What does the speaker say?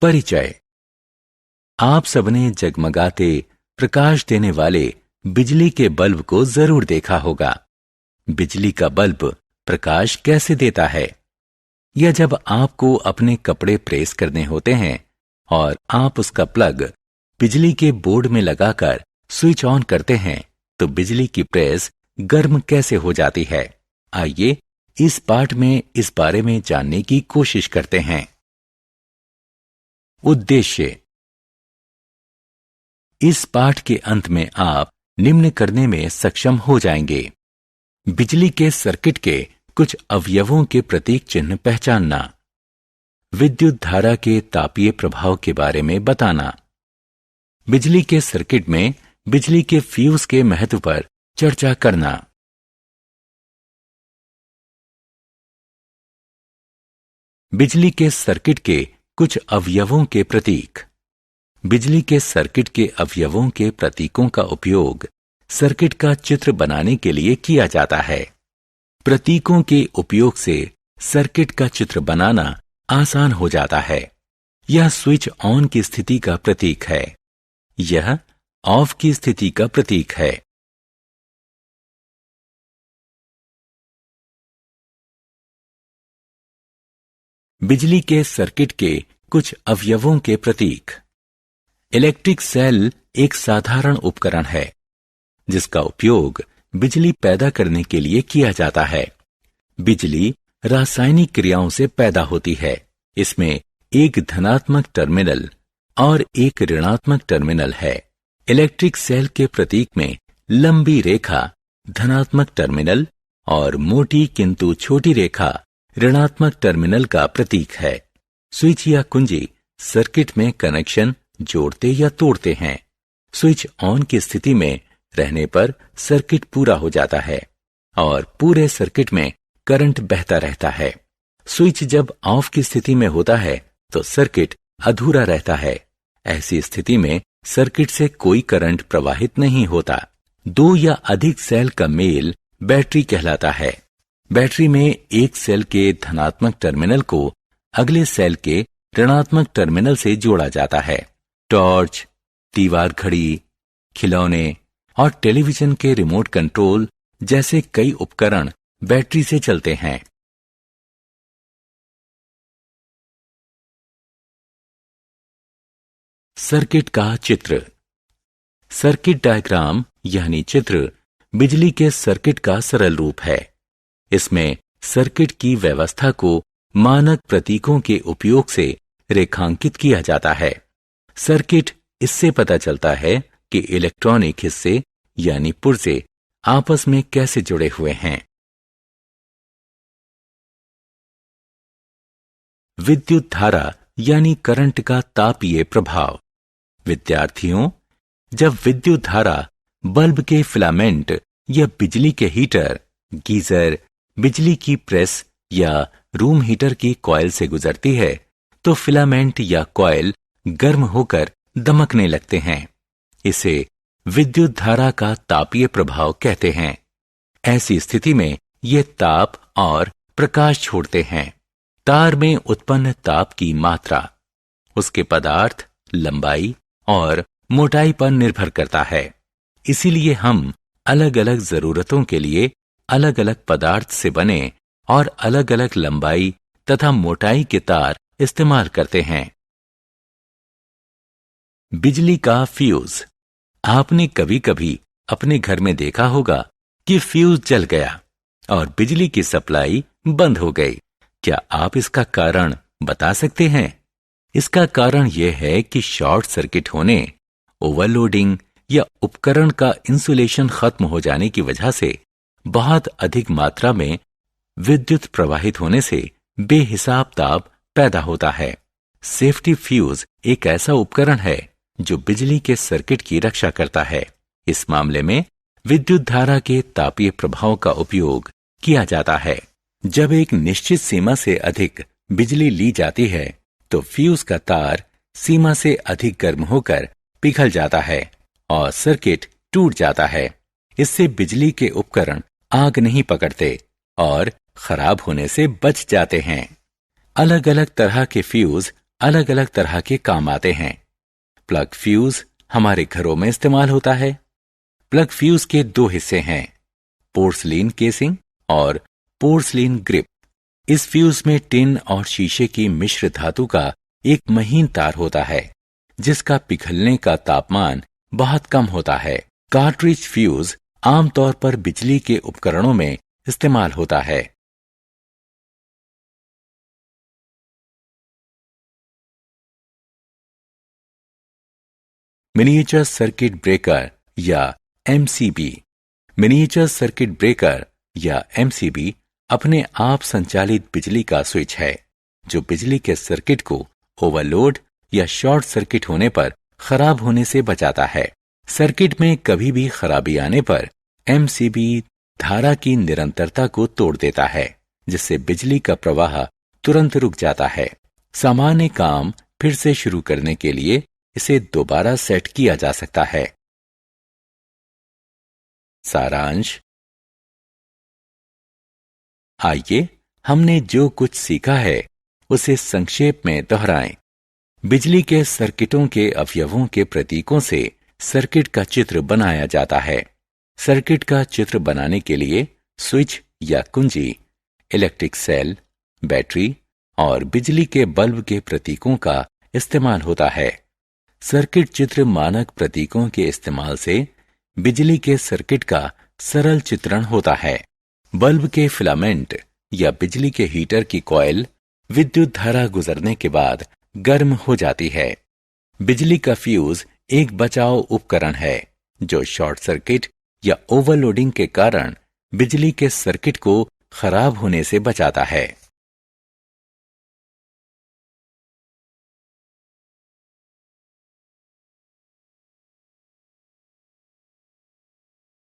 परिचय। आप सबने जगमगाते प्रकाश देने वाले बिजली के बल्ब को जरूर देखा होगा। बिजली का बल्ब प्रकाश कैसे देता है? या जब आपको अपने कपड़े प्रेस करने होते हैं और आप उसका प्लग बिजली के बोर्ड में लगाकर स्विच ऑन करते हैं तो बिजली की प्रेस गर्म कैसे हो जाती है? आइए इस पाठ में इस बारे में जानने की कोशिश करते हैं। उद्देश्य। इस पाठ के अंत में आप निम्न करने में सक्षम हो जाएंगे। बिजली के सर्किट के कुछ अवयवों के प्रतीक चिन्ह पहचानना, विद्युत धारा के तापीय प्रभाव के बारे में बताना, बिजली के सर्किट में बिजली के फ्यूज के महत्व पर चर्चा करना। बिजली के सर्किट के कुछ अवयवों के प्रतीक। बिजली के सर्किट के अवयवों के प्रतीकों का उपयोग सर्किट का चित्र बनाने के लिए किया जाता है। प्रतीकों के उपयोग से सर्किट का चित्र बनाना आसान हो जाता है। यह स्विच ऑन की स्थिति का प्रतीक है, यह ऑफ की स्थिति का प्रतीक है। बिजली के सर्किट के कुछ अवयवों के प्रतीक। इलेक्ट्रिक सेल एक साधारण उपकरण है जिसका उपयोग बिजली पैदा करने के लिए किया जाता है। बिजली रासायनिक क्रियाओं से पैदा होती है। इसमें एक धनात्मक टर्मिनल और एक ऋणात्मक टर्मिनल है। इलेक्ट्रिक सेल के प्रतीक में लंबी रेखा धनात्मक टर्मिनल और मोटी किंतु छोटी रेखा ऋणात्मक टर्मिनल का प्रतीक है। स्विच या कुंजी सर्किट में कनेक्शन जोड़ते या तोड़ते हैं। स्विच ऑन की स्थिति में रहने पर सर्किट पूरा हो जाता है और पूरे सर्किट में करंट बहता रहता है। स्विच जब ऑफ की स्थिति में होता है तो सर्किट अधूरा रहता है। ऐसी स्थिति में सर्किट से कोई करंट प्रवाहित नहीं होता। दो या अधिक सेल का मेल बैटरी कहलाता है। बैटरी में एक सेल के धनात्मक टर्मिनल को अगले सेल के ऋणात्मक टर्मिनल से जोड़ा जाता है। टॉर्च, दीवार घड़ी, खिलौने और टेलीविजन के रिमोट कंट्रोल जैसे कई उपकरण बैटरी से चलते हैं। सर्किट का चित्र। सर्किट डायग्राम यानी चित्र बिजली के सर्किट का सरल रूप है। इसमें सर्किट की व्यवस्था को मानक प्रतीकों के उपयोग से रेखांकित किया जाता है। सर्किट इससे पता चलता है कि इलेक्ट्रॉनिक हिस्से यानी पुर्जे आपस में कैसे जुड़े हुए हैं। विद्युत धारा यानी करंट का तापीय प्रभाव। विद्यार्थियों, जब विद्युत धारा बल्ब के फिलामेंट या बिजली के हीटर, गीजर, बिजली की प्रेस या रूम हीटर की कॉइल से गुजरती है तो फिलामेंट या कॉइल गर्म होकर दमकने लगते हैं। इसे विद्युत धारा का तापीय प्रभाव कहते हैं। ऐसी स्थिति में ये ताप और प्रकाश छोड़ते हैं। तार में उत्पन्न ताप की मात्रा उसके पदार्थ, लंबाई और मोटाई पर निर्भर करता है। इसीलिए हम अलग अलग जरूरतों के लिए अलग अलग पदार्थ से बने और अलग अलग लंबाई तथा मोटाई के तार इस्तेमाल करते हैं। बिजली का फ्यूज। आपने कभी कभी अपने घर में देखा होगा कि फ्यूज जल गया और बिजली की सप्लाई बंद हो गई। क्या आप इसका कारण बता सकते हैं? इसका कारण यह है कि शॉर्ट सर्किट होने, ओवरलोडिंग या उपकरण का इंसुलेशन खत्म हो जाने की वजह से बहुत अधिक मात्रा में विद्युत प्रवाहित होने से बेहिसाब ताप पैदा होता है। सेफ्टी फ्यूज एक ऐसा उपकरण है जो बिजली के सर्किट की रक्षा करता है। इस मामले में विद्युत धारा के तापीय प्रभाव का उपयोग किया जाता है। जब एक निश्चित सीमा से अधिक बिजली ली जाती है तो फ्यूज का तार सीमा से अधिक गर्म होकर पिघल जाता है और सर्किट टूट जाता है। इससे बिजली के उपकरण आग नहीं पकड़ते और खराब होने से बच जाते हैं। अलग अलग तरह के फ्यूज अलग अलग तरह के काम आते हैं। प्लग फ्यूज हमारे घरों में इस्तेमाल होता है। प्लग फ्यूज के दो हिस्से हैं, पोर्सलीन केसिंग और पोर्सलीन ग्रिप। इस फ्यूज में टिन और शीशे की मिश्र धातु का एक महीन तार होता है, जिसका पिघलने का तापमान बहुत कम होता है। कार्ट्रिज फ्यूज आमतौर पर बिजली के उपकरणों में इस्तेमाल होता है। मिनिएचर सर्किट ब्रेकर या एमसीबी। मिनिएचर सर्किट ब्रेकर या एमसीबी अपने आप संचालित बिजली का स्विच है, जो बिजली के सर्किट को ओवरलोड या शॉर्ट सर्किट होने पर खराब होने से बचाता है। सर्किट में कभी भी खराबी आने पर एमसीबी धारा की निरंतरता को तोड़ देता है, जिससे बिजली का प्रवाह तुरंत रुक जाता है। सामान्य काम फिर से शुरू करने के लिए इसे दोबारा सेट किया जा सकता है। सारांश। आइए हमने जो कुछ सीखा है उसे संक्षेप में दोहराएं। बिजली के सर्किटों के अवयवों के प्रतीकों से सर्किट का चित्र बनाया जाता है। सर्किट का चित्र बनाने के लिए स्विच या कुंजी, इलेक्ट्रिक सेल, बैटरी और बिजली के बल्ब के प्रतीकों का इस्तेमाल होता है। सर्किट चित्र मानक प्रतीकों के इस्तेमाल से बिजली के सर्किट का सरल चित्रण होता है। बल्ब के फिलामेंट या बिजली के हीटर की कॉइल विद्युत धारा गुजरने के बाद गर्म हो जाती है। बिजली का फ्यूज एक बचाव उपकरण है, जो शॉर्ट सर्किट या ओवरलोडिंग के कारण बिजली के सर्किट को खराब होने से बचाता है।